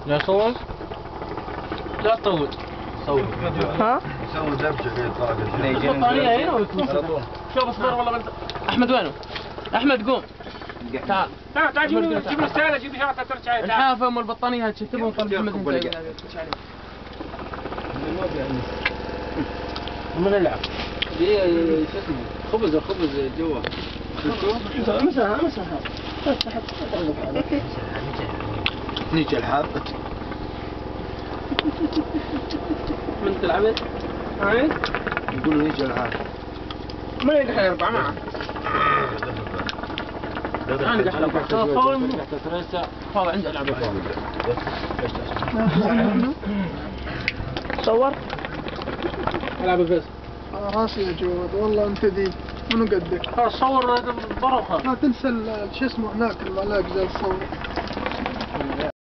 لا صور؟ لا تطول. صور. ها؟ سوي دبشه كذا طاقه. البطانية هنا ويكون شوف اصبر والله بنت. احمد وينه؟ احمد قوم. تعال. تعال جيب لي السالة جيب لي شغلة ترجع عليها. الحافة ام البطانية هاي تشتبهم طلب محمد انت. من نلعب. شو اسمه؟ خبز جوا. مسها نيجي الحاب. من تلعبت؟ هاي؟ يقولوا نيجي الحاب. ما يدخل 4 معه. انا قاعد العب. صور عندي العب. صور؟ العب الفيس. راسي يا جواد والله انت ذي منو قدك. خلاص صور برا. لا تنسى شو اسمه هناك الملاك زي الصور.